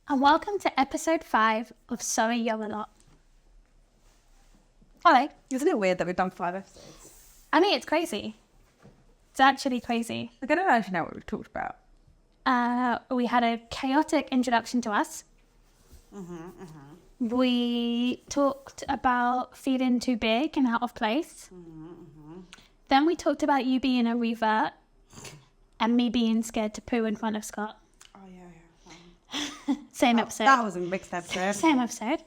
and welcome to episode 5 of Sorry You're a Lot. Hello. Isn't it weird that we've done 5 episodes? I mean, it's crazy. It's actually crazy. I don't actually know what we've talked about. We had a chaotic introduction to us. We talked about feeling too big and out of place. Then we talked about you being a revert and me being scared to poo in front of Scott. Oh, yeah. Same episode. That was a mixed episode. Same episode.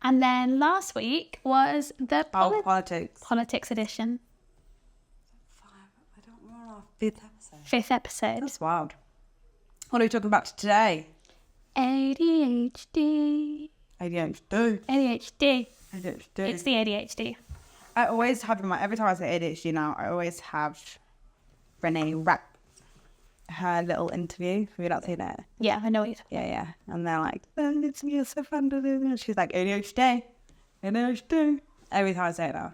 And then last week was the politics edition. 5. I don't remember our 5th episode. 5th episode. That's wild. What are we talking about today? ADHD. ADHD. ADHD. ADHD. It's the ADHD. I always have in my, every time I say ADHD now, I always have Renee wrap her little interview. Have you not seen it? Yeah, I know what you're talking Yeah. And they're like, oh, it's me, so fun. And she's like, ADHD. ADHD. Every time I say it now.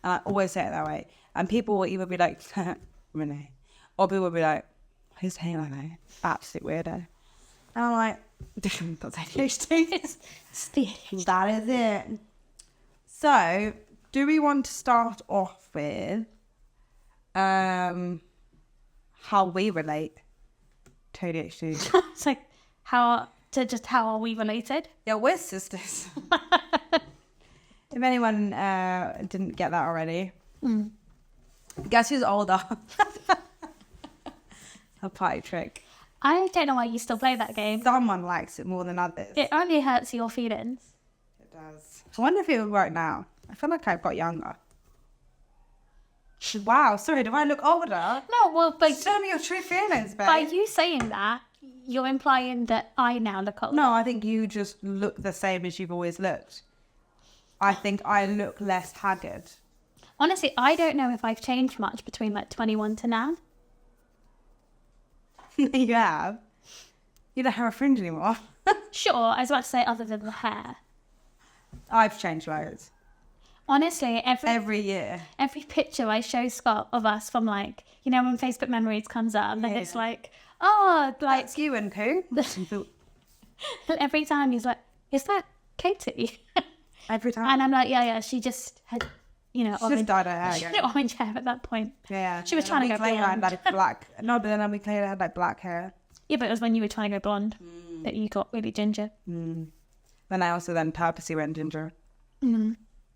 And I always say it that way. And people will either be like, Renee. Or people will be like, who's saying like that? Absolute weirdo. And I'm like, that's ADHD. It's the ADHD. That is it. So, do we want to start off with how we relate to ADHD? It's like, how are we related? Yeah, we're sisters. If anyone didn't get that already. Guess who's older? A party trick. I don't know why you still play that game. Someone likes it more than others. It only hurts your feelings. It does. I wonder if it would work now. I feel like I've got younger. Wow, sorry, do I look older? No, well, but Show me your true feelings, babe. by you saying that, you're implying that I now look old. No, I think you just look the same as you've always looked. I think I look less haggard. Honestly, I don't know if I've changed much between like 21 to now. You have? You don't have a fringe anymore. Sure, I was about to say other than the hair. I've changed loads. Honestly, Every year. every picture I show Scott of us from like, you know, when Facebook Memories comes up, and it's like, oh, like That's you and poo. every time he's like, is that Katie? Every time. And I'm like, yeah, she just had, you know, She just dyed her hair she again. had orange hair at that point. Yeah. She was trying to go Claire had blonde. like black. No, but then a week later I had like black hair. Yeah, but it was when you were trying to go blonde that you got really ginger. Then I also then purposely went ginger.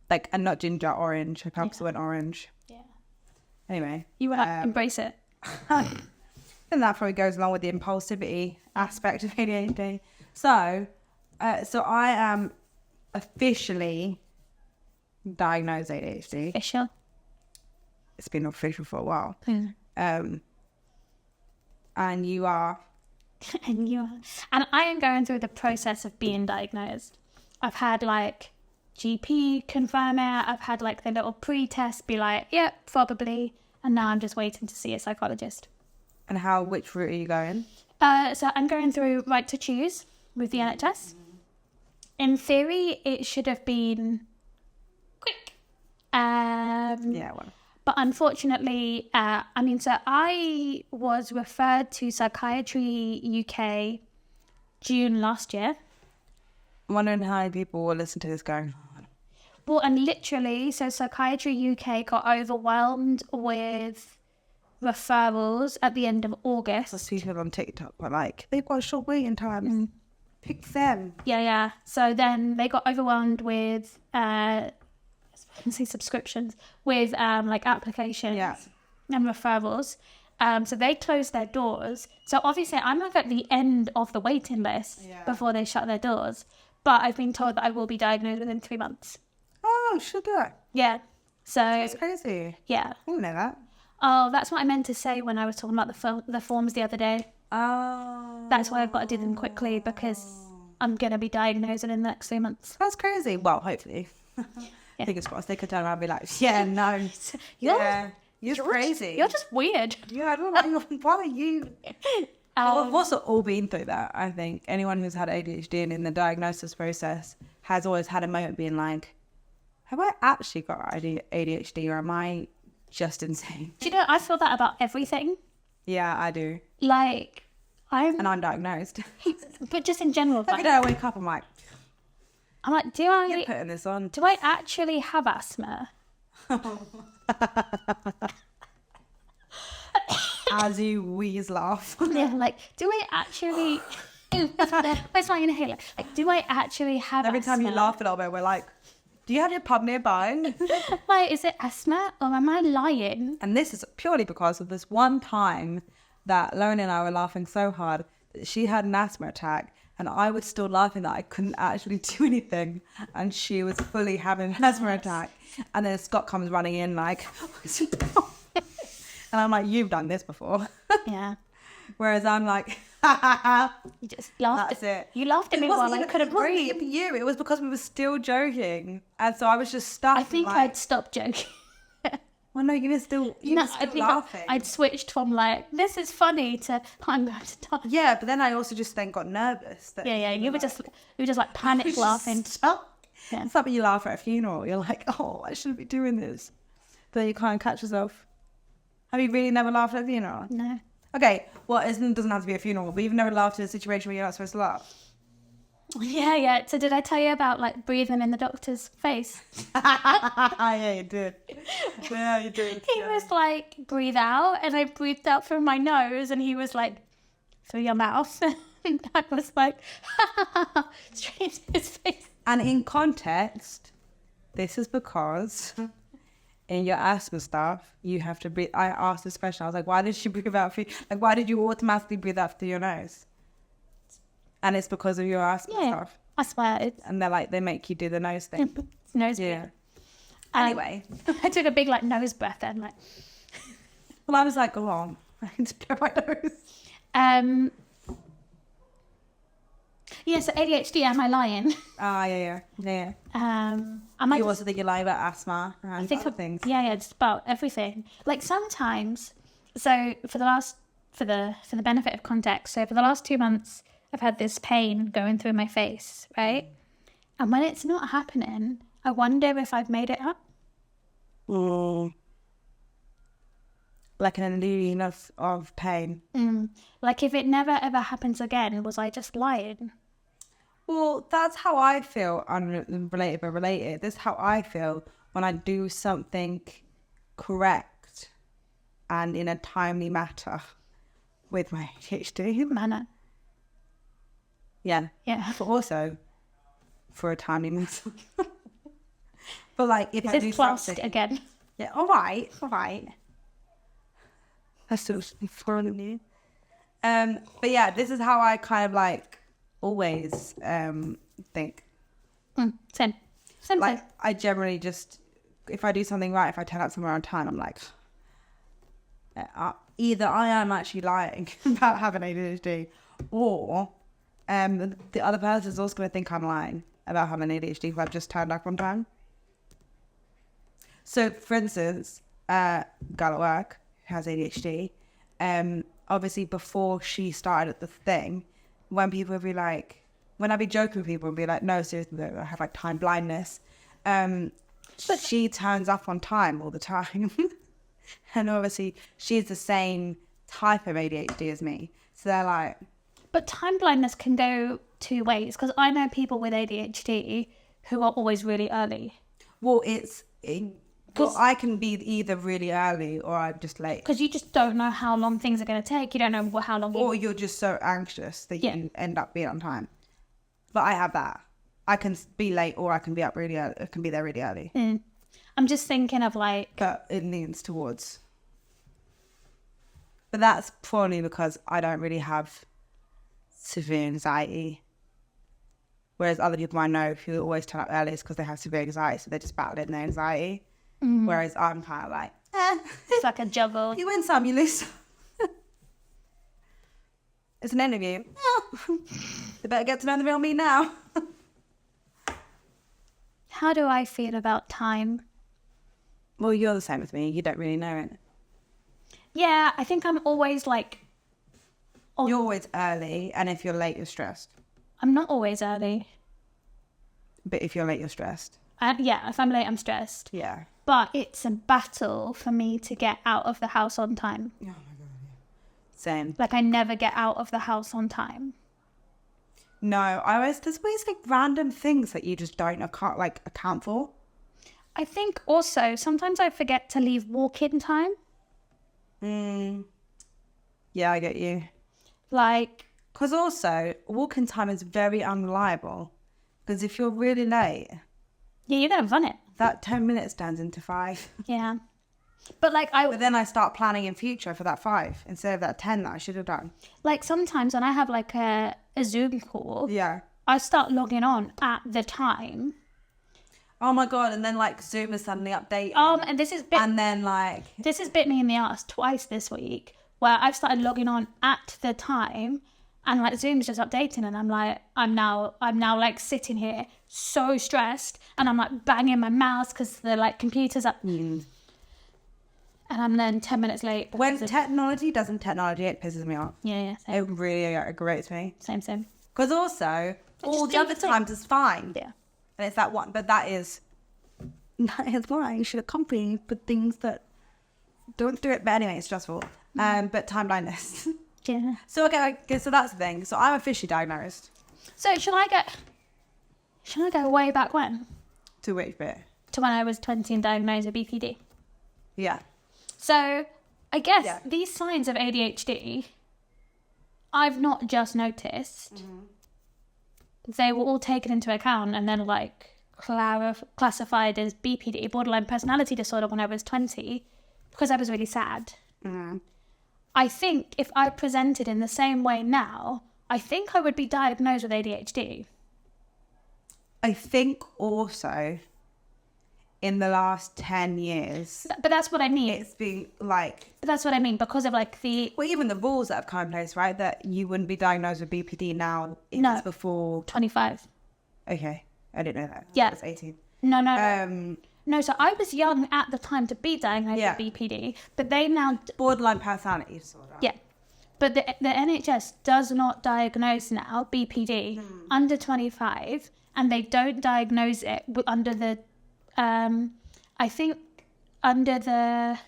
Like, and not ginger, orange. I purposely went orange. Yeah. Anyway. You were like, embrace it. And that probably goes along with the impulsivity aspect of ADHD. So I am officially diagnosed ADHD. Official. It's been official for a while. Mm. And you are. And you are. And I am going through the process of being diagnosed. I've had like GP confirm it. I've had like the little pre-test be like, yep, probably. And now I'm just waiting to see a psychologist. And which route are you going? So I'm going through right to choose with the NHS. In theory, it should have been quick. Yeah, well. But unfortunately, so I was referred to Psychiatry UK June last year. I'm wondering how many people will listen to this going, Well, and literally, so Psychiatry UK got overwhelmed with referrals at the end of August. I see people on TikTok but like, they've got short waiting times. Pick them. Yeah. So then they got overwhelmed with, I can say subscriptions, with like applications and referrals. So they closed their doors. So obviously I'm like at the end of the waiting list before they shut their doors. But I've been told that I will be diagnosed within 3 months. Oh, sugar. Yeah. So That's crazy. yeah. I didn't know that. Oh, that's what I meant to say when I was talking about the forms the other day. Oh. That's why I've got to do them quickly because I'm going to be diagnosed in the next 3 months. That's crazy. Well, hopefully. Yeah. Fingers crossed. They could turn around and be like, yeah, no. You're crazy. You're just weird. Yeah, I don't know. Why are you? We've also all been through that, I think. Anyone who's had ADHD and in the diagnosis process has always had a moment being like, have I actually got ADHD or am I just insane? Do you know, I feel that about everything. Yeah, I do. Like, And I'm diagnosed. But just in general, Every day I wake up, I'm like, do you're putting this on. I actually have asthma? As you wheeze laugh. Yeah, like, do I actually... Where's my inhaler? Like, do I actually have Every asthma? time you laugh a little bit, we're like, do you have your pub nearby? Like, is it asthma or am I lying? And this is purely because of this one time that Saloni and I were laughing so hard that she had an asthma attack and I was still laughing that I couldn't actually do anything and she was fully having an asthma attack. And then Scott comes running in like, and I'm like, you've done this before. Yeah. Whereas I'm like, You just laughed. That's it. You laughed at me while I couldn't breathe. It wasn't you. It was because we were still joking. And so I was just stuck. I think I'd stopped joking. Well, no, you were still laughing. I'd switched from like, this is funny to, I'm going to die. Yeah, but then I also just then got nervous. Yeah, you were just like panic laughing. Yeah. It's like when you laugh at a funeral. You're like, oh, I shouldn't be doing this. But then you can't catch yourself. Have you really never laughed at a funeral? No. Okay, well, it doesn't have to be a funeral, but you've never laughed in a situation where you're not supposed to laugh. Yeah. So did I tell you about like breathing in the doctor's face? Yeah, you did. Yeah, you did. He was like, breathe out, and I breathed out through my nose, and he was like, through your mouth. And I was like, straight in his face. And in context, this is because in your asthma stuff, you have to breathe. I asked this question. I was like, why did she breathe out through? Like, why did you automatically breathe out through your nose? And it's because of your asthma stuff. I swear. And they're like, they make you do the nose thing. Nose Yeah. breath. Anyway. I took a big like nose breath then, like. Well, I was like, go on. I can just blow my nose. Yeah, so ADHD, am I lying? Yeah. I might You also think you lie about asthma and other things. Yeah, just about everything. Like sometimes, so for the benefit of context, so for the last 2 months, I've had this pain going through my face, right? And when it's not happening, I wonder if I've made it up. Like an illusion of pain. Like if it never ever happens again, was I just lying? Well, that's how I feel, unrelated but related. This is how I feel when I do something correct and in a timely matter with my ADHD. Manner. Yeah. Yeah. But also for a timely matter. But like if I do something again. Yeah, all right. That's still foreign new. But yeah, this is how I kind of like always think. Same. Like I generally just, if I do something right, if I turn up somewhere on time, I'm like, either I am actually lying about having ADHD, or the other person is also going to think I'm lying about having ADHD if I've just turned up on time. So, for instance, girl at work who has ADHD, obviously before she started at the thing, when people would be like, when I'd be joking with people and be like, no, seriously, I have like time blindness. But she turns up on time all the time. And obviously she's the same type of ADHD as me. So they're like... But time blindness can go two ways, because I know people with ADHD who are always really early. Well, I can be either really early or I'm just late. Because you just don't know how long things are going to take. You don't know how long... Or you're just so anxious that you end up being on time. But I have that. I can be late or I can be up really early. I can be there really early. I'm just thinking of like... But it leans towards... But that's probably because I don't really have severe anxiety. Whereas other people I know who always turn up early is because they have severe anxiety, so they're just battling their anxiety. Whereas I'm kind of like, It's like a juggle. You win some, you lose some. It's an interview. They better get to know the real me now. How do I feel about time? Well, you're the same as me. You don't really know it. Yeah, I think I'm always like... You're always early, and if you're late, you're stressed. I'm not always early. But if you're late, you're stressed. Yeah, if I'm late, I'm stressed. Yeah. But it's a battle for me to get out of the house on time. Oh my God, yeah. Same. Like, I never get out of the house on time. No, there's always like random things that you just can't account for. I think also sometimes I forget to leave walk-in time. Yeah, I get you. Like, because also walk-in time is very unreliable. Because if you're really late, yeah, you're gonna run it. That 10 minutes turns into 5. Yeah, but like But then I start planning in future for that 5 instead of that 10 that I should have done. Like sometimes when I have like a Zoom call, yeah, I start logging on at the time. Oh my god! And then like Zoom is suddenly updating. And this has bit me in the ass twice this week, where I've started logging on at the time, and like Zoom's just updating, and I'm like, I'm now like sitting here so stressed, and I'm like banging my mouse because the like computer's up, and I'm then 10 minutes late. When technology, it pisses me off. Yeah, same. It really aggravates me. Same. Because also all the other times is fine. Yeah. And it's that one, but that is why you should accompany with things that don't do it. But anyway, it's stressful. But time blindness. Yeah. So okay, so that's the thing. So I'm officially diagnosed. So should I go way back when? To which bit? To when I was 20 and diagnosed with BPD. Yeah. So I guess these signs of ADHD, I've not just noticed. Mm-hmm. They were all taken into account and then like classified as BPD, borderline personality disorder, when I was 20 because I was really sad. Mm-hmm. I think if I presented in the same way now, I think I would be diagnosed with ADHD. I think also in the last 10 years. But that's what I mean. It's been like... But that's what I mean, because of like the... Well, even the rules that have come in place, right? That you wouldn't be diagnosed with BPD now. No. Before... 25. Okay. I didn't know that. Yeah. I was 18. No. No, so I was young at the time to be diagnosed with BPD, but they now... Borderline personality disorder. Yeah. But the NHS does not diagnose now BPD under 25, and they don't diagnose it under the... I think under the...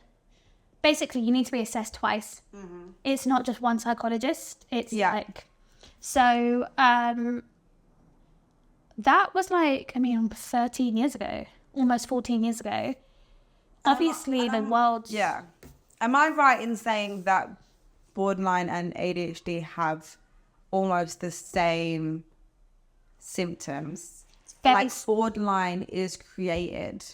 Basically, you need to be assessed twice. Mm-hmm. It's not just one psychologist. It's like... So, that was like, 13 years ago. Almost 14 years ago. Obviously, the world... Yeah. Am I right in saying that borderline and ADHD have almost the same symptoms? Like borderline is created.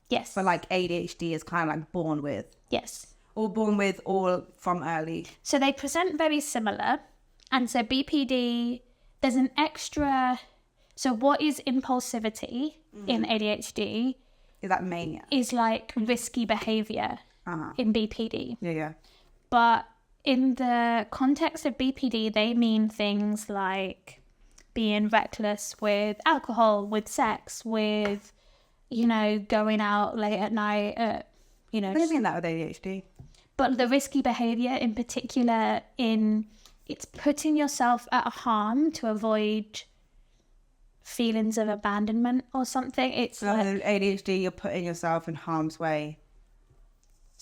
Yes. But like ADHD is kind of like born with. Yes. Or born with, or from early. So they present very similar. And so BPD, there's an extra... So what is impulsivity in ADHD? Is that mania? Is like risky behaviour in BPD. Yeah. But in the context of BPD, they mean things like being reckless with alcohol, with sex, with, going out late at night, I don't mean that with ADHD. But the risky behaviour in particular it's putting yourself at a harm to avoid feelings of abandonment or something. It's like ADHD, you're putting yourself in harm's way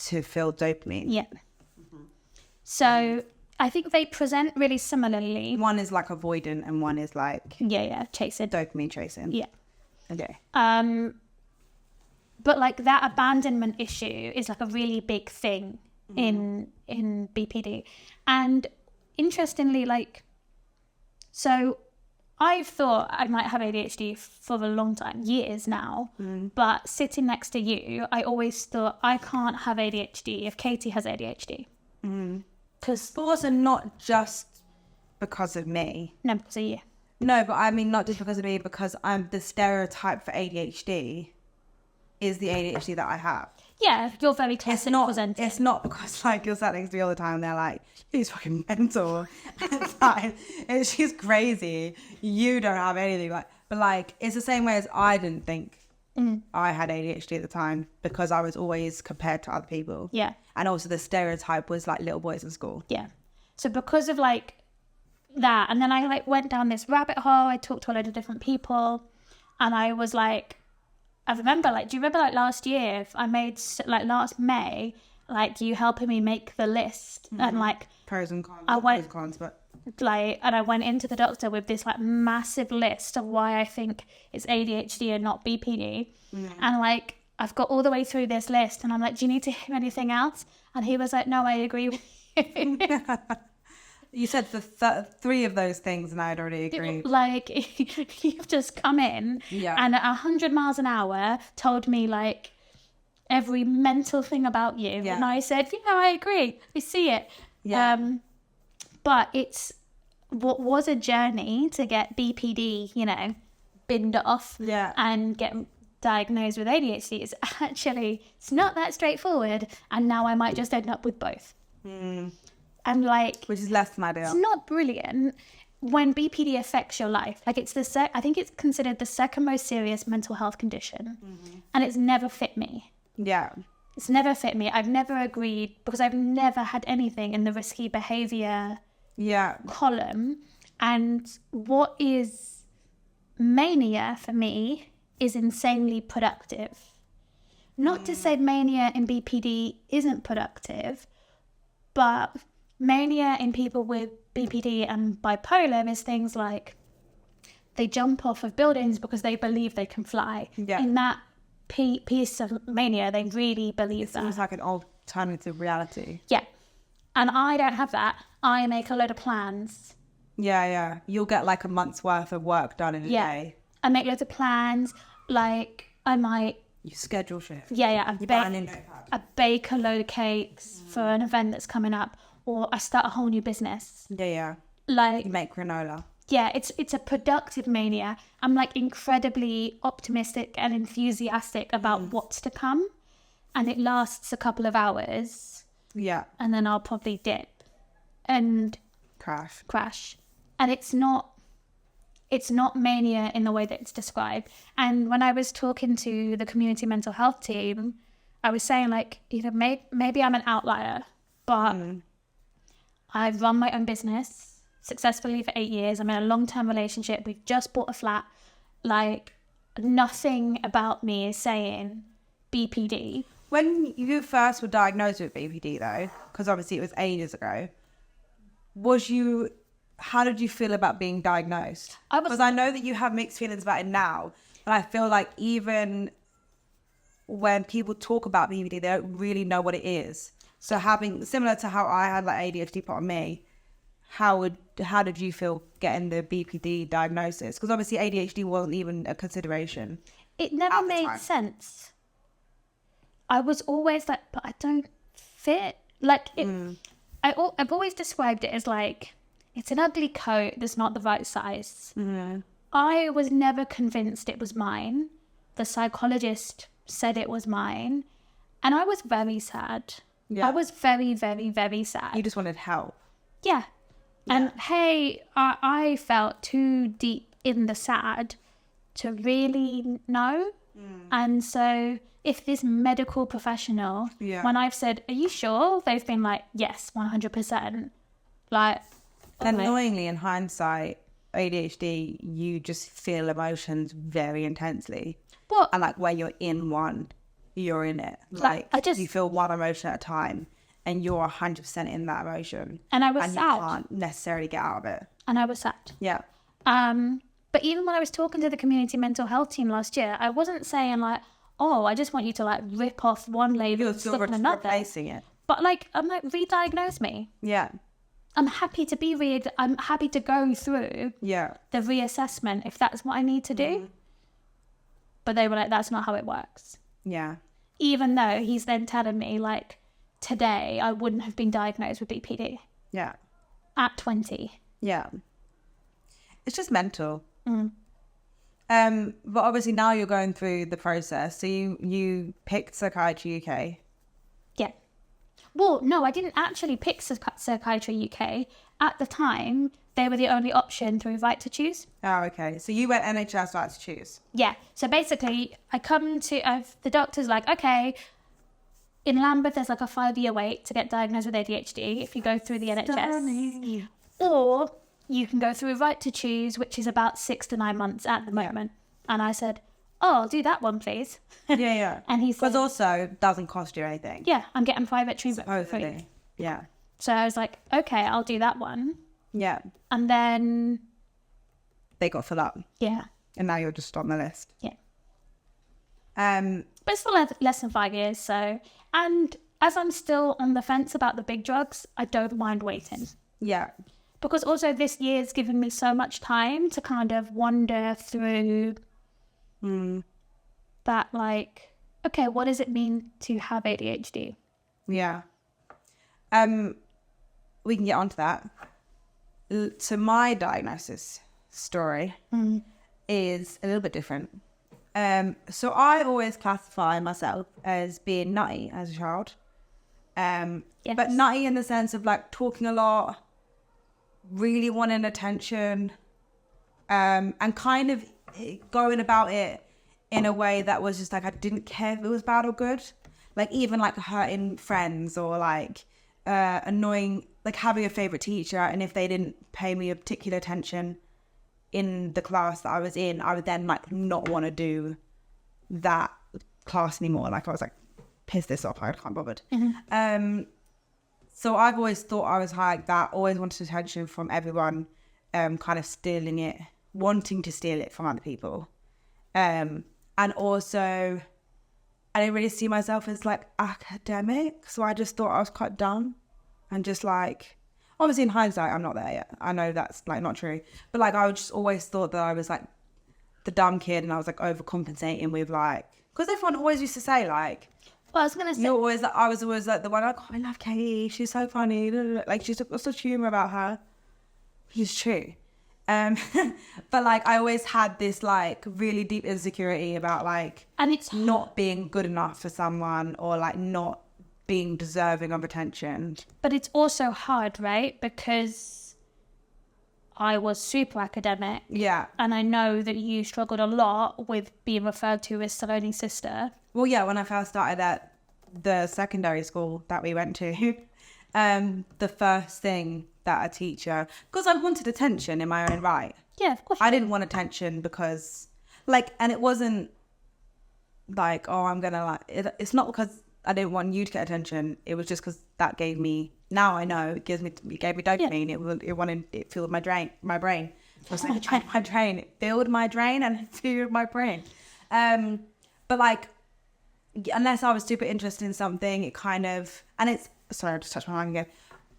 to feel dopamine. Yeah. Mm-hmm. So I think they present really similarly. One is like avoidant and one is like chasing. Dopamine chasing. Yeah. Okay. But like that abandonment issue is like a really big thing in BPD. And interestingly, so I've thought I might have ADHD for a long time, years now, but sitting next to you, I always thought I can't have ADHD if Katie has ADHD. But also not just because of me. No, because of you. No, but I mean not just because of me, because I'm the stereotype for ADHD is the ADHD that I have. Yeah, you're very classic presenting. It's not because you're sat next to me all the time and they're like, she's fucking mental. It's fine. She's crazy. You don't have anything but it's the same way as I didn't think I had ADHD at the time because I was always compared to other people. Yeah. And also the stereotype was little boys in school. Yeah. So because of that, and then I went down this rabbit hole, I talked to a load of different people, and I was I remember, do you remember, last year, I made, last May, you helping me make the list, and, Pros and cons. I went, pros and cons, but and I went into the doctor with this like massive list of why I think it's ADHD and not BPD. And like, I've got all the way through this list and I'm like, do you need to hear anything else? And he was like, no, I agree with you. You said the 3 of those things and I'd already agreed. Like, you've just come in and at 100 miles an hour told me like every mental thing about you. And I said, I agree. I see it. But it's what was a journey to get BPD, binned off and get diagnosed with ADHD. It's not that straightforward. And now I might just end up with both. And like, which is less than ideal. It's not brilliant when BPD affects your life. Like it's I think it's considered the second most serious mental health condition, and it's never fit me. Yeah, it's never fit me. I've never agreed because I've never had anything in the risky behavior column. And what is mania for me is insanely productive. Not to say mania in BPD isn't productive, but mania in people with BPD and bipolar is things like they jump off of buildings because they believe they can fly. In that piece of mania, they really believe that. It's like an alternative reality. And I don't have that. I make a load of plans. You'll get like a month's worth of work done in a day. I make loads of plans. Like I might... You schedule shit. I bake a load of cakes for an event that's coming up. Or I start a whole new business. Like... You make granola. It's a productive mania. I'm like incredibly optimistic and enthusiastic about what's to come. And it lasts a couple of hours. And then I'll probably dip and crash. And it's not mania in the way that it's described. And when I was talking to the community mental health team, I was saying like, maybe I'm an outlier, but I've run my own business successfully for 8 years. I'm in a long-term relationship. We've just bought a flat. Like nothing about me is saying BPD. When you first were diagnosed with BPD though, because obviously it was ages ago, how did you feel about being diagnosed? Because I know that you have mixed feelings about it now, but I feel like even when people talk about BPD, they don't really know what it is. So similar to how I had like ADHD put on me, how did you feel getting the BPD diagnosis? Because obviously ADHD wasn't even a consideration. It never made sense. I was always like, but I don't fit. Like I've always described it as like, it's an ugly coat that's not the right size. I was never convinced it was mine. The psychologist said it was mine. And I was very sad. I was very, very, very sad. You just wanted help. And hey, I felt too deep in the sad to really know. And so if this medical professional, when I've said, are you sure? They've been like, yes, 100%. Like, annoyingly, in hindsight, ADHD, you just feel emotions very intensely. And like where you're in one, you're in it. Like you feel one emotion at a time and you're 100% in that emotion. And I was sad. You can't necessarily get out of it. And I was sad. But even when I was talking to the community mental health team last year, I wasn't saying like, oh, I just want you to like rip off one label and stick on another. Replacing it. But like, I'm like, re-diagnose me. I'm happy to be I'm happy to go through the reassessment if that's what I need to do. But they were like, that's not how it works. Even though he's then telling me like, today I wouldn't have been diagnosed with BPD. At 20. It's just mental. But obviously now you're going through the process. So you picked Psychiatry UK. Well, no, I didn't actually pick Psychiatry UK. At the time, they were the only option through Right to Choose. Oh, okay. So you went NHS Right to Choose. So basically, I come to... the doctor's like, okay, in Lambeth, there's like a 5-year wait to get diagnosed with ADHD if you go through the NHS. Saloni. Or you can go through Right to Choose, which is about 6 to 9 months at the moment. And I said, oh, I'll do that one, please. And he said... Because also doesn't cost you anything. I'm getting private treatment for free. So I was like, okay, I'll do that one. Yeah. And then... They got full up. Yeah. And now you're just on the list. Yeah. But it's still less than 5 years, so... And as I'm still on the fence about the big drugs, I don't mind waiting. Yeah. Because also this year's given me so much time to kind of wander through that, like, okay, what does it mean to have ADHD? Yeah. We can get onto that. So my diagnosis story is a little bit different. So I always classify myself as being nutty as a child. Yes. But nutty in the sense of like talking a lot, really wanting attention, and kind of going about it in a way that was just like, I didn't care if it was bad or good. Like even like hurting friends or like annoying, like having a favorite teacher, and if they didn't pay me a particular attention in the class that I was in, I would then like not want to do that class anymore. Like I was like, piss this off, I can't bothered. So I've always thought I was like that, always wanted attention from everyone, kind of stealing it, wanting to steal it from other people. And also I didn't really see myself as like academic, so I just thought I was quite dumb and just like, obviously in hindsight I'm not there yet, I know that's like not true, but like I just always thought that I was like the dumb kid, and I was like overcompensating with like, because everyone always used to say like, well, I was gonna say, I was always like the one like, oh, I love Katie, she's so funny, like she's got such humour about her, which is true. But like I always had this like really deep insecurity about like, and it's not being good enough for someone, or like not being deserving of attention. But it's also hard, right? Because I was super academic. Yeah. And I know that you struggled a lot with being referred to as Saloni's sister. Well, yeah, when I first started at the secondary school that we went to, the first thing that a teacher, because I wanted attention in my own right. Yeah, of course. I didn't want attention because, like, and it wasn't like, oh, I'm gonna like, it's not because I didn't want you to get attention. It was just because that gave me, now I know, it gave me dopamine. Yeah. It filled my brain. I was like, my drain. It filled my drain and it filled my brain. But like, unless I was super interested in something, it kind of, and it's, sorry, I just touched my mind again.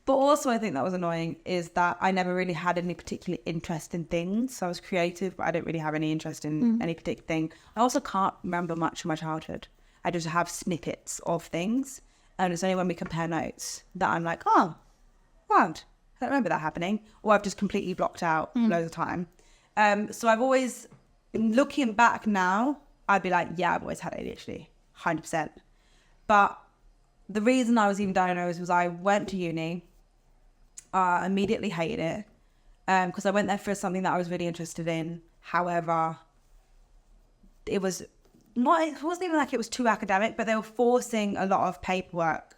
But also I think that was annoying is that I never really had any particular interest in things. So I was creative, but I didn't really have any interest in any particular thing. I also can't remember much of my childhood. I just have snippets of things. And it's only when we compare notes that I'm like, oh, wow, I don't remember that happening. Or I've just completely blocked out loads of time. So I've always, looking back now, I'd be like, yeah, I've always had ADHD, 100%. But the reason I was even diagnosed was I went to uni, immediately hated it, because I went there for something that I was really interested in. However, it wasn't even like it was too academic, but they were forcing a lot of paperwork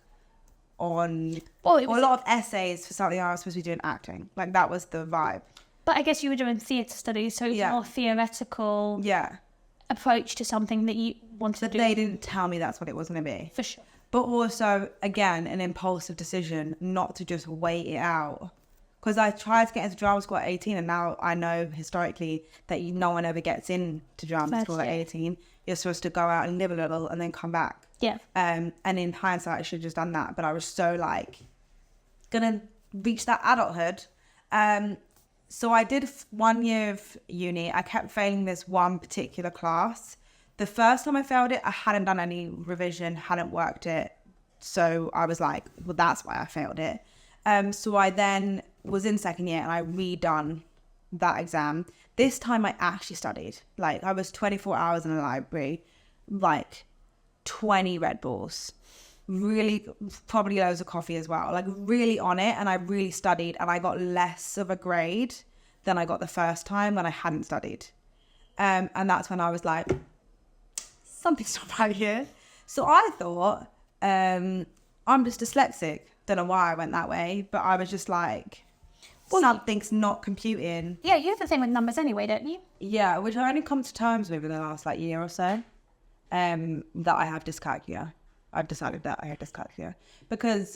on, or a lot of essays for something I was supposed to be doing acting. Like that was the vibe. But I guess you were doing theatre studies, so it's more theoretical approach to something that you wanted to do. They didn't tell me that's what it was going to be. For sure. But also, again, an impulsive decision not to just wait it out. Because I tried to get into drama school at 18, and now I know historically that no one ever gets into drama school at 18. You're supposed to go out and live a little and then come back. Yeah. And in hindsight, I should have just done that. But I was so like, gonna reach that adulthood. So I did 1 year of uni. I kept failing this one particular class. The first time I failed it, I hadn't done any revision, hadn't worked it. So I was like, well, that's why I failed it. So I then was in second year and I redone that exam. This time I actually studied. Like I was 24 hours in a library, like 20 Red Bulls, really, probably loads of coffee as well, like really on it. And I really studied, and I got less of a grade than I got the first time when I hadn't studied. And that's when I was like, something's not right here. So I thought, I'm just dyslexic. Don't know why I went that way, but I was just like, well, something's not computing. Yeah, you have the thing with numbers anyway, don't you? Yeah, which I only come to terms with in the last like year or so. That I have dyscalculia. I've decided that I have dyslexia because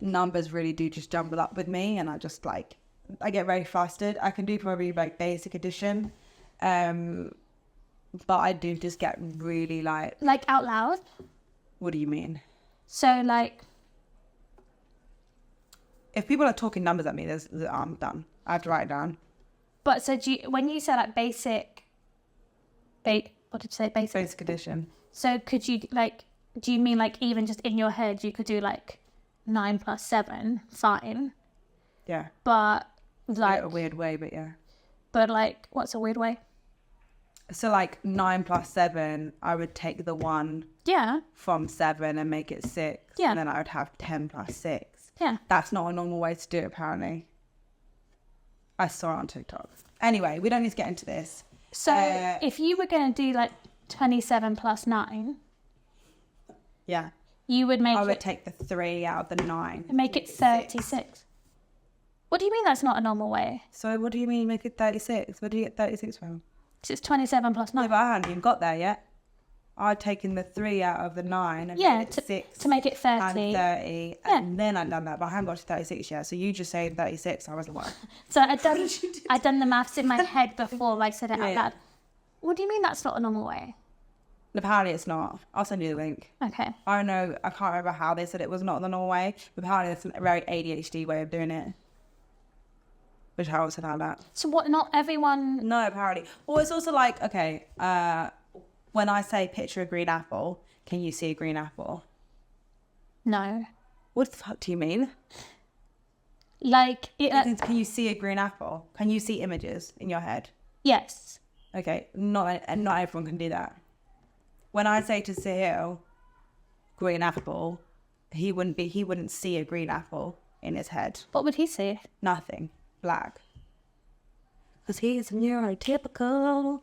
numbers really do just jumble up with me, and I just like I get very flustered. I can do probably like basic addition, but I do just get really like out loud. What do you mean? So like, if people are talking numbers at me, I'm done. I have to write it down. But so when you say like basic, what did you say? Basic addition. So could you like? Do you mean like even just in your head you could do like 9 + 7, fine? Yeah. But like a weird way, but yeah. But like, what's a weird way? So like 9 + 7, I would take the 1 from 7 and make it 6. Yeah. And then I would have 10 + 6. Yeah. That's not a normal way to do it, apparently. I saw it on TikTok. Anyway, we don't need to get into this. So if you were going to do like 27 + 9. Yeah. You would make I would take the 3 out of the 9. And make it 36. What do you mean that's not a normal way? So what do you mean make it 36? Where do you get 36 from? Because it's 27 + 9. No, but I hadn't even got there yet. I'd taken the 3 out of the 9 and made it 6. To make it 30. And 30. And then I'd done that, but I haven't got to 36 yet. So you just saying 36, I was like, what? So I'd done the maths in my head before I said it out loud. What do you mean that's not a normal way? Apparently it's not. I'll send you the link. Okay. I don't know. I can't remember how they said it was not the normal way. But apparently it's a very ADHD way of doing it. Which I also found out. So what, not everyone... No, apparently. Well, it's also like, okay, when I say picture a green apple, can you see a green apple? No. What the fuck do you mean? Like... Can you see a green apple? Can you see images in your head? Yes. Okay, not everyone can do that. When I say to Sahil, green apple, he wouldn't see a green apple in his head. What would he see? Nothing. Black. Because he is neurotypical.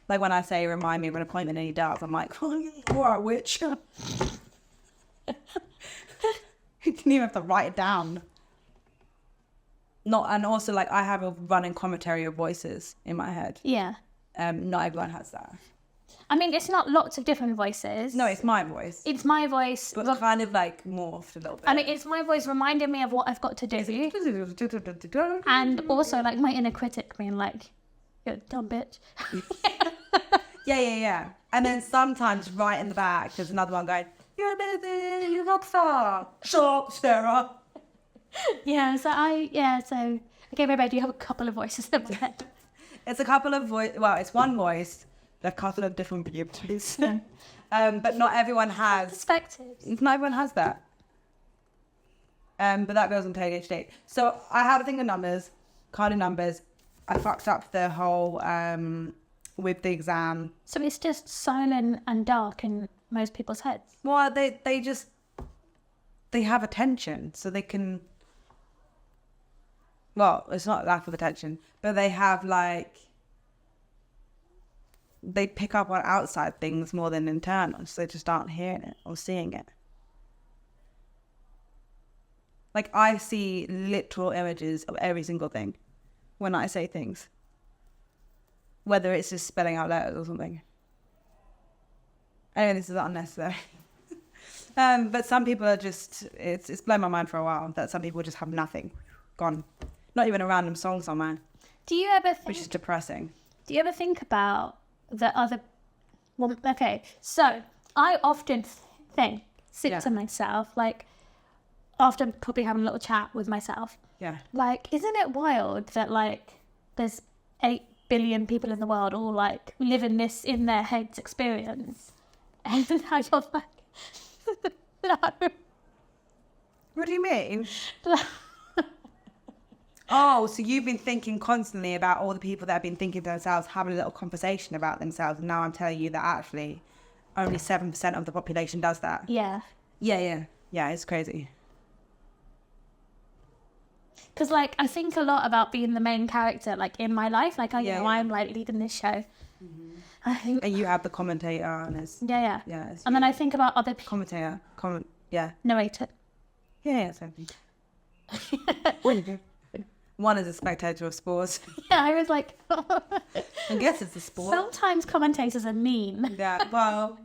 Like when I say remind me of an appointment and he does, I'm like, oh, all right, witch. You didn't even have to write it down. And also like I have a running commentary of voices in my head. Yeah. Not everyone has that. I mean, it's not lots of different voices. No, it's my voice. It's my voice. But kind of like morphed a little bit. I mean, it's my voice reminding me of what I've got to do. And also like my inner critic being like, you're a dumb bitch. Yeah. And then sometimes right in the back, there's another one going, you're amazing, you're not far. Shut up, Sarah. Okay, maybe I do have a couple of voices in my head. It's a couple of it's one voice, a couple of different beauties. But not everyone has Perspectives. Not everyone has that. But that goes on to ADHD. So I had a thing of numbers, kind of numbers. I fucked up the whole with the exam. So it's just silent and dark in most people's heads. Well, they have attention, so they can. Well, it's not lack of attention, but they have like. They pick up on outside things more than internal, so they just aren't hearing it or seeing it. Like I see literal images of every single thing when I say things. Whether it's just spelling out letters or something. Anyway, this is unnecessary. But some people are just, it's blown my mind for a while that some people just have nothing. Gone. Not even a random song somewhere. Do you ever think... Which is depressing. Do you ever think about the other... Well, okay, so I often sit to myself, like, after probably having a little chat with myself. Yeah. Like, isn't it wild that, like, there's 8 billion people in the world all, like, living this in their heads experience? And now you're like, no. What do you mean? Oh, so you've been thinking constantly about all the people that have been thinking to themselves, having a little conversation about themselves, and now I'm telling you that actually only 7% of the population does that. Yeah. Yeah, it's crazy. Because, like, I think a lot about being the main character, like, in my life. Like, I'm, like, leading this show. Mm-hmm. I think... And you have the commentator and it's... Yeah. Yeah. And then I think about other people. Commentator. Narrator. Yeah, something. What do you do? One is a spectator of sports. Yeah, I was like... I guess it's a sport. Sometimes commentators are mean. Yeah, well...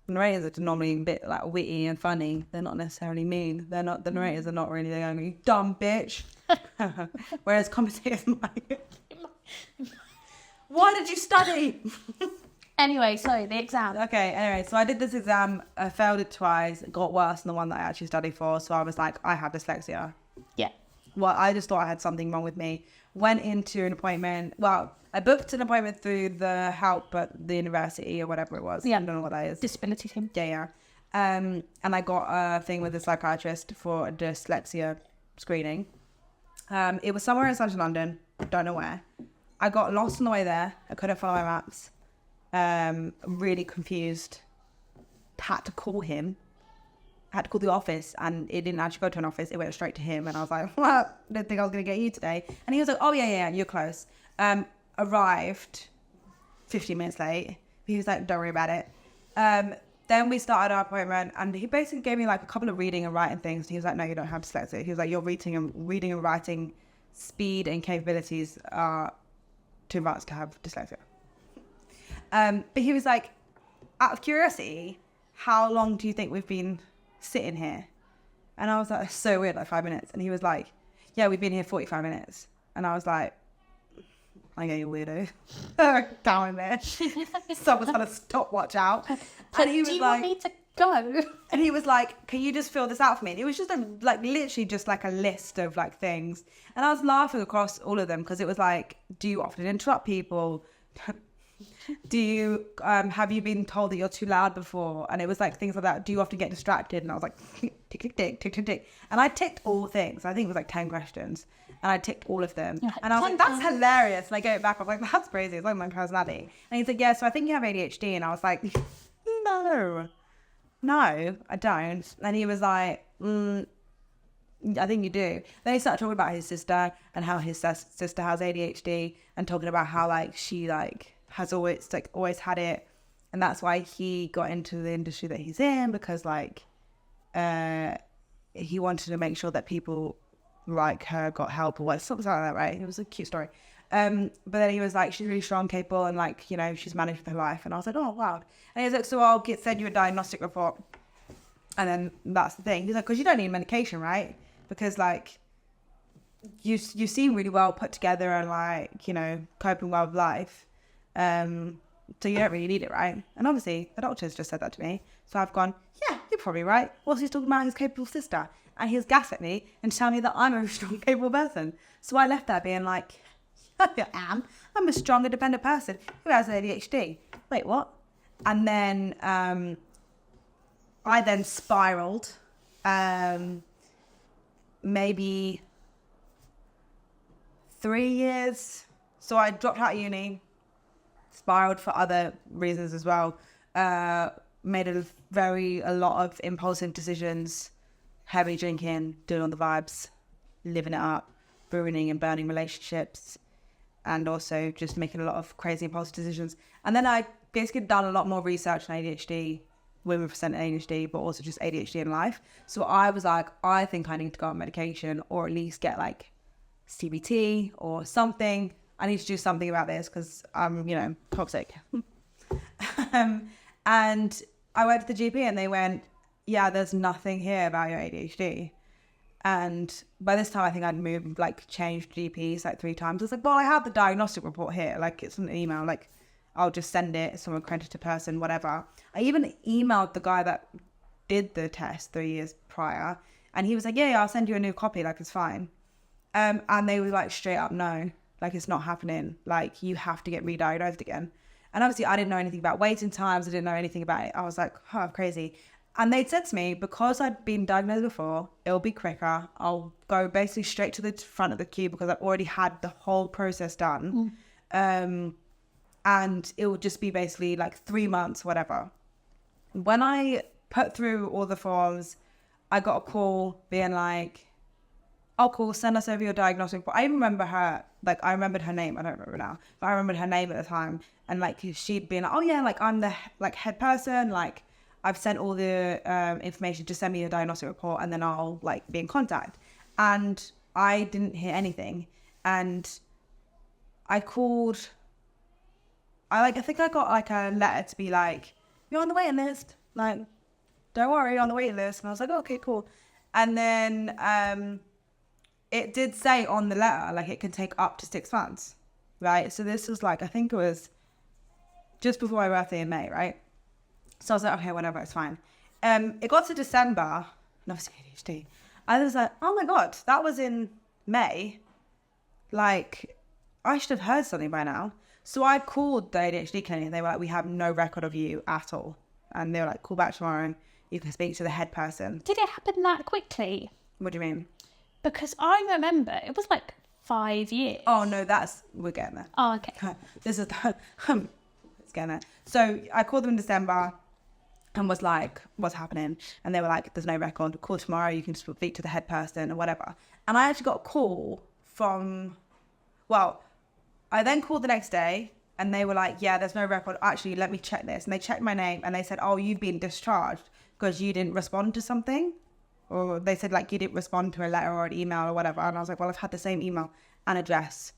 narrators are normally a bit like witty and funny. They're not necessarily mean. They're not, the narrators are not really the only dumb bitch. Whereas commentators like, what did you study? Anyway, sorry, the exam. Okay, anyway, so I did this exam, I failed it twice, it got worse than the one that I actually studied for, so I was like, I have dyslexia. Yeah. Well, I just thought I had something wrong with me. Went into an appointment, well, I booked an appointment through the help at the university or whatever it was. Yeah. I don't know what that is. Disability team. Yeah. And I got a thing with a psychiatrist for a dyslexia screening. It was somewhere in central London, don't know where. I got lost on the way there. I couldn't follow my maps. Really confused. Had to call him. Had to call the office, and it didn't actually go to an office. It went straight to him, and I was like, "What? I didn't think I was gonna get you today." And he was like, "Oh yeah, you're close." Arrived 15 minutes late. He was like, "Don't worry about it." Then we started our appointment, and he basically gave me like a couple of reading and writing things. He was like, "No, you don't have dyslexia." He was like, "Your reading and writing speed and capabilities are too much to have dyslexia." But he was like, out of curiosity, how long do you think we've been sitting here? And I was like, that's so weird, like 5 minutes. And he was like, yeah, we've been here 45 minutes. And I was like, okay, you weirdo. Down in there. Someone's had a stopwatch out. And he was do you like, want me to go? and he was like, can you just fill this out for me? And it was just literally just like a list of like things. And I was laughing across all of them because it was like, do you often interrupt people? Do you have you been told that you're too loud before? And it was like things like that. Do you often get distracted? And I was like, tick, tick, tick, tick, tick, tick. And I ticked all things. I think it was like 10 questions. And I ticked all of them. And I was like, that's hilarious. And I go back, I'm like, that's crazy. It's like my personality. And he's like, yeah, so I think you have ADHD. And I was like, no, I don't. And he was like, I think you do. Then he started talking about his sister and how his sister has ADHD, and talking about how like she like has always had it, and that's why he got into the industry that he's in, because like he wanted to make sure that people like her got help or what, something like that, right? It was a cute story. But then he was like, she's really strong, capable, and like, you know, she's managed her life. And I was like, oh wow. And he was like, so I'll send you a diagnostic report. And then that's the thing. He's like, because you don't need medication, right? Because like you seem really well put together and like, you know, coping well with life. So you don't really need it, right? And obviously the doctor's just said that to me. So I've gone, yeah, you're probably right. Also, he's talking about his capable sister, and he's gas at me and telling me that I'm a strong, capable person. So I left there being like, I'm a strong, independent person who has ADHD. Wait, what? And then I then spiraled. Maybe 3 years. So I dropped out of uni, spiraled for other reasons as well. Made a lot of impulsive decisions, heavy drinking, doing all the vibes, living it up, ruining and burning relationships, and also just making a lot of crazy impulsive decisions. And then I basically done a lot more research on ADHD, women present ADHD, but also just ADHD in life. So I was like, I think I need to go on medication, or at least get like CBT or something. I need to do something about this because I'm, you know, toxic. And I went to the GP and they went, yeah, there's nothing here about your ADHD. And by this time, I think I'd moved, like changed GPs like 3 times. I was like, well, I have the diagnostic report here. Like, it's an email, like I'll just send it to some accredited person, whatever. I even emailed the guy that did the test 3 years prior, and he was like, yeah, I'll send you a new copy. Like, it's fine. And they were like, straight up, no, like it's not happening. Like, you have to get re-diagnosed again. And obviously I didn't know anything about waiting times. I didn't know anything about it. I was like, oh, I'm crazy. And they'd said to me, because I'd been diagnosed before, it'll be quicker. I'll go basically straight to the front of the queue because I've already had the whole process done. And it will just be basically like 3 months, whatever. When I put through all the forms, I got a call being like, oh, cool, send us over your diagnostic report. I remember her, like, I remembered her name. I don't remember now, but I remembered her name at the time. And like, she'd been like, oh yeah, like I'm the like head person. Like, I've sent all the information, just send me your diagnostic report and then I'll like be in contact. And I didn't hear anything. And I called, I think I got like a letter to be like, you're on the waiting list. like, don't worry, on the waiting list. And I was like, okay, cool. And then it did say on the letter, like, it can take up to 6 months, right? So this was like, I think it was just before my birthday in May, right? So I was like, okay, whatever, it's fine. It got to December, and obviously ADHD. I was like, oh my God, that was in May. Like, I should have heard something by now. So I called the ADHD clinic and they were like, we have no record of you at all. And they were like, call back tomorrow. You can speak to the head person. Did it happen that quickly? What do you mean? Because I remember it was like 5 years. Oh, no, we're getting there. Oh, okay. This is, it's getting there. So I called them in December and was like, what's happening? And they were like, there's no record. Call tomorrow. You can speak to the head person or whatever. And I actually got a call from, I then called the next day and they were like, yeah, there's no record. Actually, let me check this. And they checked my name and they said, oh, you've been discharged because you didn't respond to something. Or they said, like, you didn't respond to a letter or an email or whatever. And I was like, well, I've had the same email and address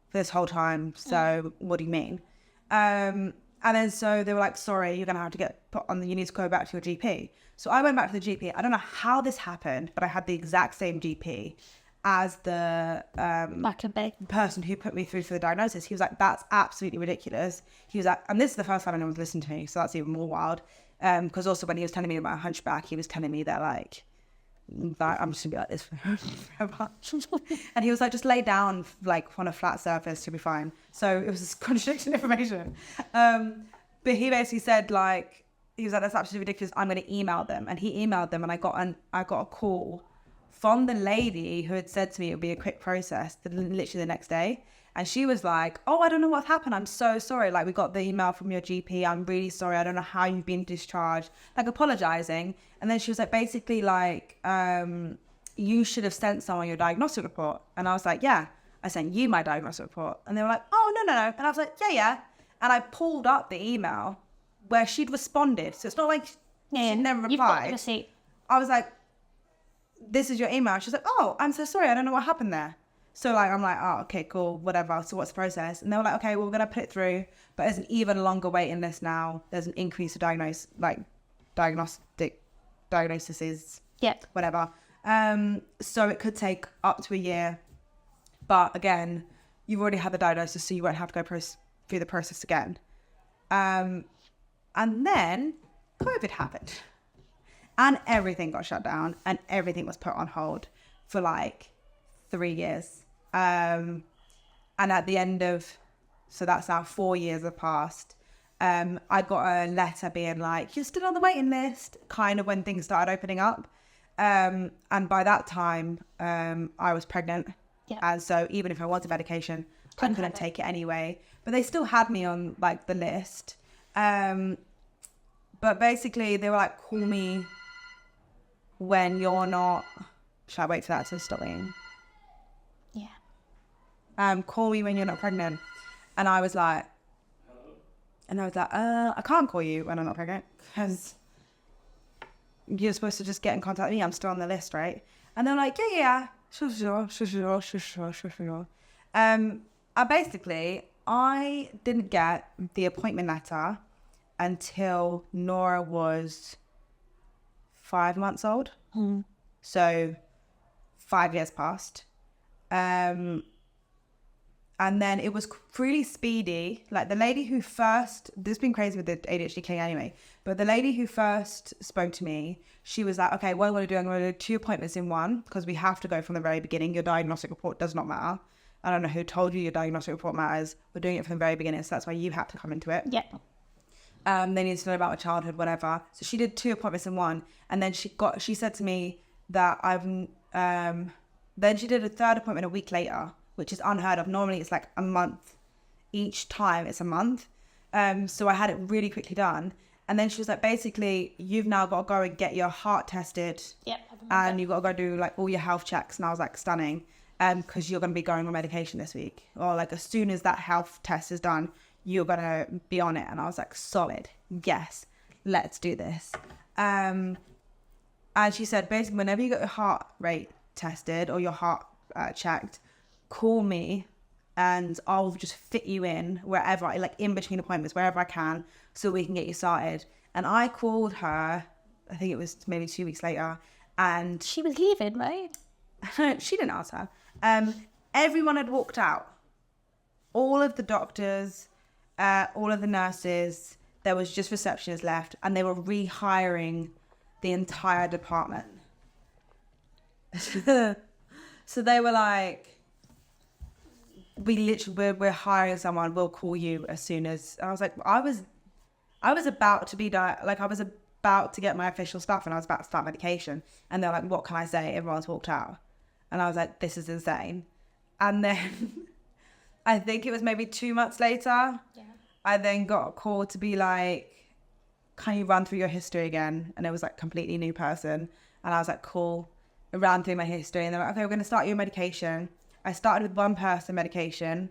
for this whole time. So what do you mean? And then so they were like, sorry, you're going to have to get put on you need to go back to your GP. So I went back to the GP. I don't know how this happened, but I had the exact same GP as the person who put me through for the diagnosis. He was like, that's absolutely ridiculous. He was like, and this is the first time anyone's listened to me, so that's even more wild. Because also when he was telling me about a hunchback, he was telling me that, like, I'm just gonna be like this forever. And he was like, just lay down like on a flat surface, you'll be fine. So it was this contradicting information. But he basically said, like, he was like, that's absolutely ridiculous. I'm going to email them. And he emailed them and I got a call from the lady who had said to me it would be a quick process, literally the next day. And she was like, oh, I don't know what's happened. I'm so sorry. Like, we got the email from your GP. I'm really sorry. I don't know how you've been discharged. Like, apologizing. And then she was like, basically, like, you should have sent someone your diagnostic report. And I was like, yeah, I sent you my diagnostic report. And they were like, oh, no. And I was like, yeah. And I pulled up the email where she'd responded. So it's not like she never replied. You've got the receipt. I was like, this is your email. She's like, oh, I'm so sorry. I don't know what happened there. So, like, I'm like, oh, okay, cool, whatever. So what's the process? And they were like, okay, well, we're going to put it through. But there's an even longer waiting list now. There's an increase of diagnoses. Yeah. Whatever. So it could take up to a year. But again, you've already had the diagnosis, so you won't have to go through the process again. And then COVID happened. And everything got shut down and everything was put on hold for like 3 years. And at the end of, so that's now 4 years have passed. I got a letter being like, you're still on the waiting list, kind of when things started opening up. And by that time, I was pregnant. Yeah. And so even if I wanted medication, I couldn't take it anyway. But they still had me on like the list. But basically they were like, call me when you're not, should I wait for that to stop ringing? Yeah. Call me when you're not pregnant. And I was like, I can't call you when I'm not pregnant because you're supposed to just get in contact with me. I'm still on the list, right? And they're like, yeah. Sure. I didn't get the appointment letter until Nora was 5 months old. So 5 years passed. And then it was really speedy. Like the lady who first, this has been crazy with the ADHD clinic anyway, but the lady who first spoke to me, she was like, okay, what I'm going to do, I'm going to do 2 appointments in one because we have to go from the very beginning. Your diagnostic report does not matter. I don't know who told you your diagnostic report matters. We're doing it from the very beginning, so that's why you had to come into it. Yeah. They needed to know about my childhood, whatever. So she did 2 appointments in one, and then she said to me that then she did a 3rd appointment a week later, which is unheard of. Normally it's like a month. Each time it's a month. So I had it really quickly done. And then she was like, basically, you've now got to go and get your heart tested. Yep. And you've got to go do like all your health checks. And I was like, stunning. Because you're going to be going on medication this week. Or like as soon as that health test is done, you're going to be on it. And I was like, solid. Yes, let's do this. And she said, basically, whenever you get your heart rate tested or your heart checked, call me and I'll just fit you in wherever, like in between appointments, wherever I can, so we can get you started. And I called her, I think it was maybe 2 weeks later, and She was leaving, right? she didn't answer. Everyone had walked out. All of the doctors, all of the nurses, there was just receptionists left, and they were rehiring the entire department. So they were like, we're hiring someone, we'll call you as soon as. I was like, I was about to be like, I was about to get my official stuff, and I was about to start medication, and they're like, what can I say? Everyone's walked out. And I was like, this is insane. And then I think it was maybe 2 months later, I then got a call to be like, can you run through your history again? And it was like completely new person. And I was like, cool. I ran through my history, and they're like, okay, we're going to start your medication. I started with one person medication,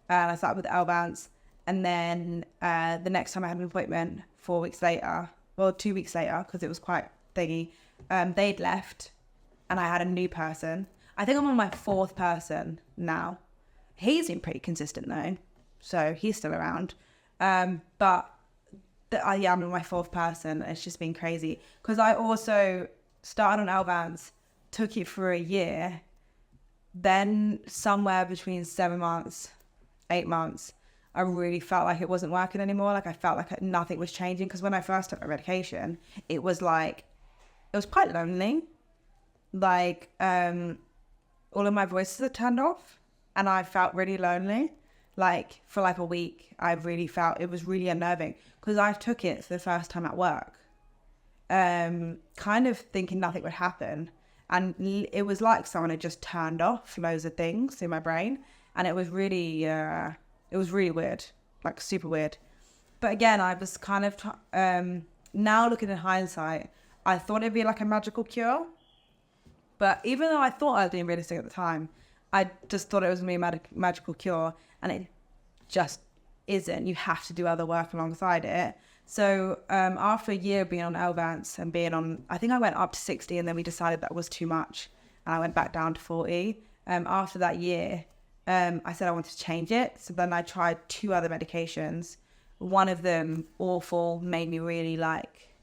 and I started with Elvance. And then the next time I had an appointment 4 weeks later, well, 2 weeks later, because it was quite thingy, they'd left, and I had a new person. I think I'm on my 4th person now. He's been pretty consistent though, so he's still around. But I'm on my 4th person. It's just been crazy because I also started on Elvance, took it for a year, then somewhere between 7 months, 8 months, I really felt like it wasn't working anymore. Like I felt like nothing was changing, because when I first took my medication, it was quite lonely. Like all of my voices are turned off, and I felt really lonely. Like for like a week, I really felt it was really unnerving, because I took it for the first time at work, kind of thinking nothing would happen. And it was like someone had just turned off loads of things in my brain. And it was really weird, like super weird. But again, I was kind of, now looking in hindsight, I thought it'd be like a magical cure. But even though I thought I was being realistic at the time, I just thought it was going to be a magical cure. And it just isn't. You have to do other work alongside it. So after a year being on Elvance and being on, I think I went up to 60, and then we decided that was too much, and I went back down to 40. After that year, I said I wanted to change it. So then I tried 2 other medications. One of them, awful, made me really like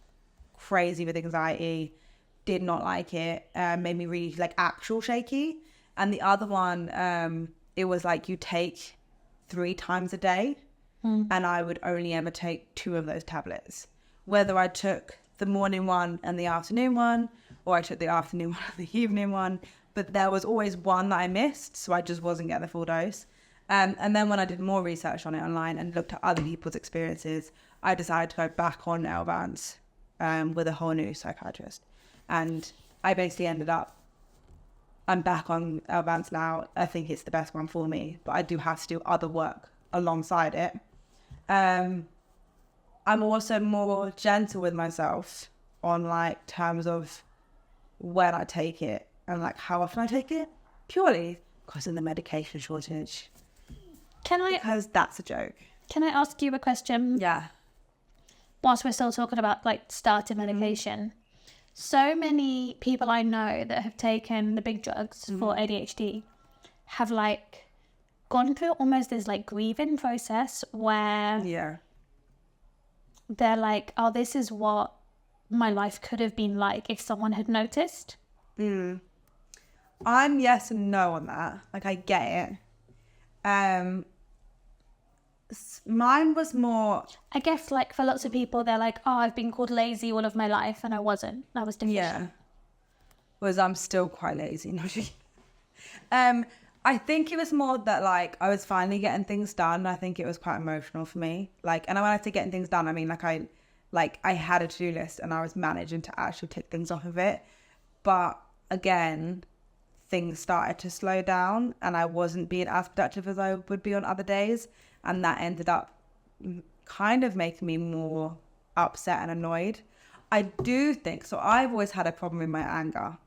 crazy with anxiety, did not like it, made me really like actual shaky. And the other one, it was like you take 3 times a day. And I would only ever take 2 of those tablets. Whether I took the morning one and the afternoon one, or I took the afternoon one and the evening one, but there was always one that I missed, so I just wasn't getting the full dose. And then when I did more research on it online and looked at other people's experiences, I decided to go back on Elvance with a whole new psychiatrist. And I basically ended up, I'm back on Elvance now. I think it's the best one for me, but I do have to do other work alongside it. I'm also more gentle with myself on like terms of when I take it and like how often I take it, purely because of the medication shortage. Because that's a joke. Can I ask you a question? Yeah. Whilst we're still talking about like starting medication, so many people I know that have taken the big drugs for ADHD have like gone through almost this like grieving process where they're like, oh, this is what my life could have been like if someone had noticed. I'm yes and no on that. Like I get it. Mine was more, I guess like for lots of people they're like, oh, I've been called lazy all of my life, and I wasn't. I was deficient. Yeah. Whereas I'm still quite lazy. I think it was more that like I was finally getting things done. I think it was quite emotional for me. Like, and when I say getting things done, I mean like I had a to-do list and I was managing to actually tick things off of it. But again, things started to slow down and I wasn't being as productive as I would be on other days. And that ended up kind of making me more upset and annoyed. I do think, so I've always had a problem with my anger.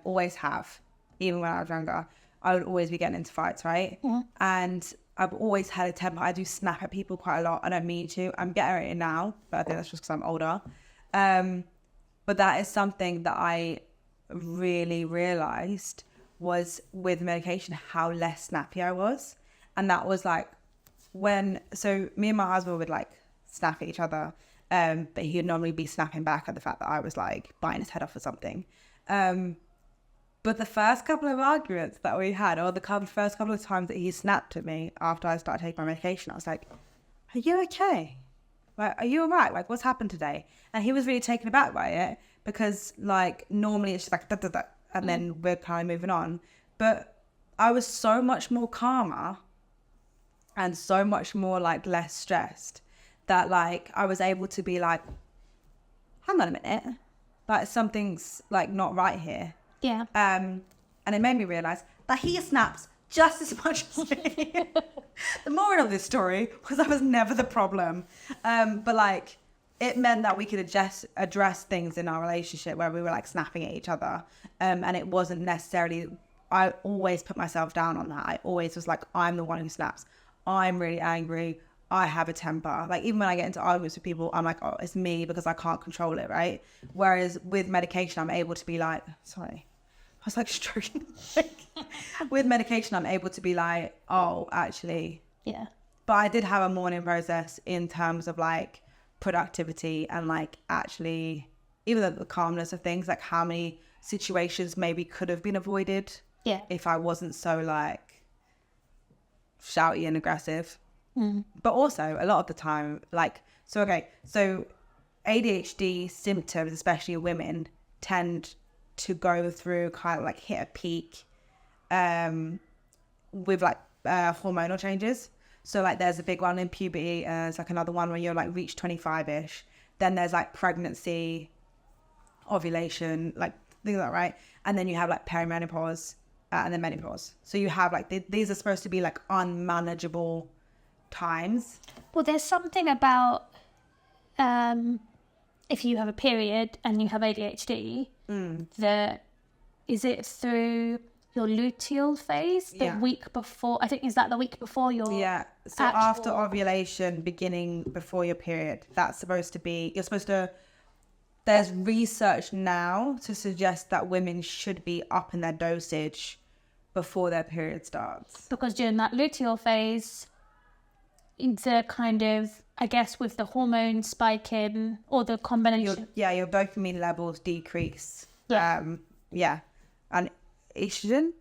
Always have. Even when I was younger, I would always be getting into fights, right? Yeah. And I've always had a temper. I do snap at people quite a lot. I don't mean to. I'm getting it now, but I think that's just because I'm older. But that is something that I really realised was with medication, how less snappy I was. And that was like so me and my husband would like snap at each other. But he would normally be snapping back at the fact that I was like biting his head off or something. But the first couple of arguments that we had, or first couple of times that he snapped at me after I started taking my medication, I was like, are you okay? Like, are you all right? Like, what's happened today? And he was really taken aback by it because, like, normally it's just like, da, da, da, and then we're kind of moving on. But I was so much more calmer and so much more, like, less stressed that, like, I was able to be like, hang on a minute. Like, something's, like, not right here. Yeah. And it made me realise that he snaps just as much as me. The moral of this story was I was never the problem. But like, it meant that we could address things in our relationship where we were like snapping at each other. And it wasn't necessarily, I always put myself down on that. I always was like, I'm the one who snaps. I'm really angry. I have a temper. Like, even when I get into arguments with people, I'm like, oh, it's me because I can't control it, right? Whereas with medication, I'm able to be like, sorry. I was like stroking. With medication, I'm able to be like, oh, actually. Yeah. But I did have a mourning process in terms of like productivity and like actually, even the calmness of things, like how many situations maybe could have been avoided. Yeah. If I wasn't so like shouty and aggressive. But also a lot of the time, like, so ADHD symptoms, especially in women, tend to go through kind of like hit a peak with like hormonal changes. So like there's a big one in puberty, there's like another one when you're like reach 25-ish. Then there's like pregnancy, ovulation, like things like that, right? And then you have like perimenopause and then menopause. So you have like, these are supposed to be like unmanageable times. Well, there's something about if you have a period and you have ADHD, that is it through your luteal phase the week before? I think, is that the week before your so after ovulation, beginning before your period, that's supposed to be, there's research now to suggest that women should be up in their dosage before their period starts, because during that luteal phase, the kind of, I guess, with the hormone spiking or the combination. Your dopamine levels decrease. Yeah. And estrogen.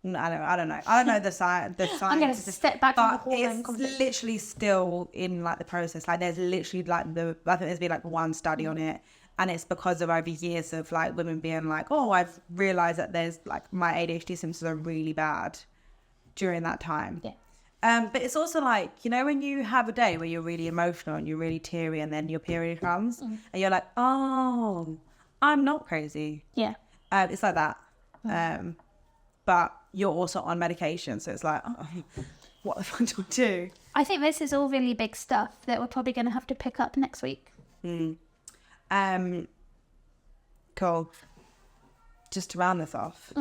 I don't know the science. I'm going to step back from the hormone it's conversation. literally still in like the process. Like there's literally like I think there's been like one study on it, and it's because of over years of like women being like, oh, I've realized that there's like my ADHD symptoms are really bad during that time. Yeah. But it's also like, you know, when you have a day where you're really emotional and you're really teary and then your period comes and you're like, oh, I'm not crazy. Yeah. It's like that. But you're also on medication. So it's like, oh, what the fuck do I do? I think this is all really big stuff that we're probably going to have to pick up next week. Cool. Just to round this off.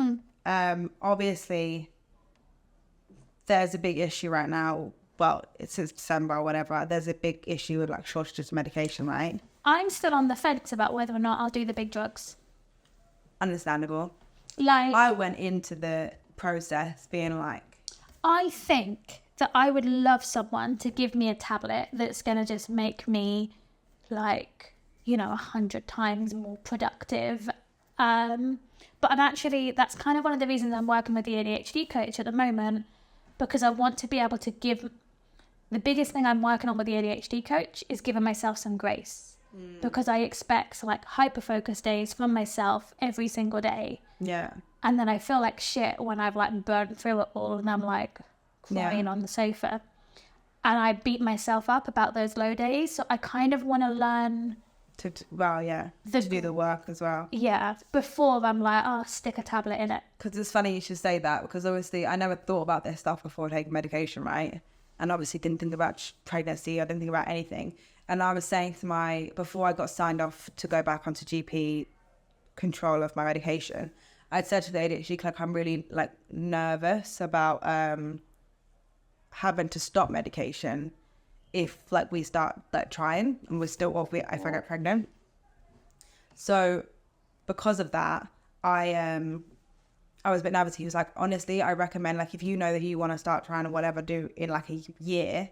Obviously, there's a big issue right now. Well, it's since December or whatever. There's a big issue with like shortages of medication, right? I'm still on the fence about whether or not I'll do the big drugs. Understandable. Like, I went into the process being like, I think that I would love someone to give me a tablet that's going to just make me like, 100 times more productive. But I'm actually, that's kind of one of the reasons I'm working with the ADHD coach at the moment, because I want to be able to give, the biggest thing I'm working on with the ADHD coach is giving myself some grace, because I expect like hyper-focus days from myself every single day. Yeah. And then I feel like shit when I've like burned through it all and I'm like crying on the sofa. And I beat myself up about those low days. So I kind of want to learn to do the work as well. Yeah, before I'm like, oh, stick a tablet in it. Because it's funny you should say that, because obviously I never thought about this stuff before taking medication, right? And obviously didn't think about pregnancy. I didn't think about anything. And I was saying to before I got signed off to go back onto GP control of my medication, I'd said to the ADHD clinic, I'm really like nervous about having to stop medication if like we start like trying and we're still off if I get pregnant. So because of that, I was a bit nervous. He was like, honestly, I recommend like if you know that you want to start trying or whatever, do in like a year,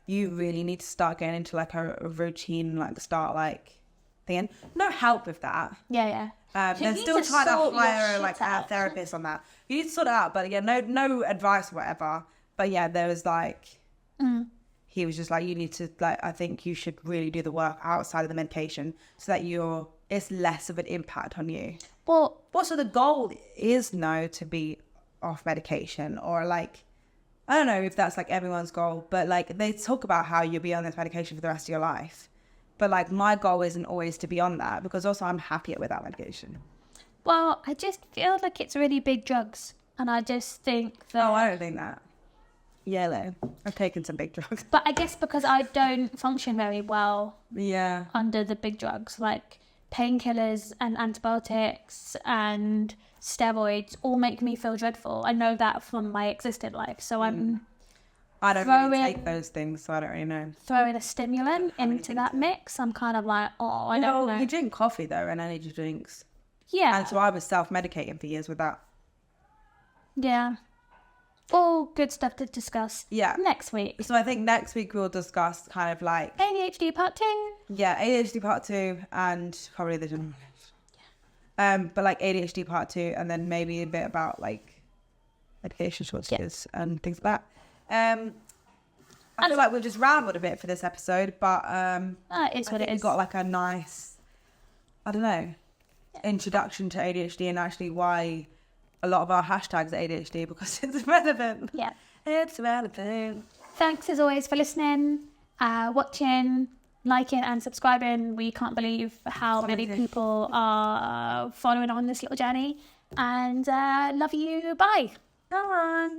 you really need to start getting into like a routine, like start like thing. No help with that. Yeah. They're still trying to hire like a therapist on that. You need to sort it out, but yeah, no advice or whatever. But yeah, there was like, he was just like, you need to like, I think you should really do the work outside of the medication so that it's less of an impact on you. Well, also the goal is to be off medication, or like, I don't know if that's like everyone's goal, but like they talk about how you'll be on this medication for the rest of your life. But like my goal isn't always to be on that, because also I'm happier without medication. Well, I just feel like it's really big drugs, and I just think that... Oh, I don't think that. Yellow. I've taken some big drugs. But I guess because I don't function very well under the big drugs, like painkillers and antibiotics and steroids all make me feel dreadful. I know that from my existing life, so I don't really take those things, so I don't really know. Throwing a stimulant into that mix, I'm kind of like, I don't know. You drink coffee though, and energy drinks. Yeah. And so I was self-medicating for years with that. Yeah. All good stuff to discuss next week. So I think next week we'll discuss kind of like... ADHD part 2. Yeah, ADHD part 2 and probably the general... but like ADHD part 2, and then maybe a bit about like medication shortages and things like that. I feel like we've just rambled a bit for this episode, but it's what it is. We've got like a nice, I don't know, introduction to ADHD, and actually why a lot of our hashtags are ADHD, because it's relevant. Yeah. It's relevant. Thanks as always for listening, watching, liking and subscribing. We can't believe how many people are following on this little journey, and love you. Bye. Come on.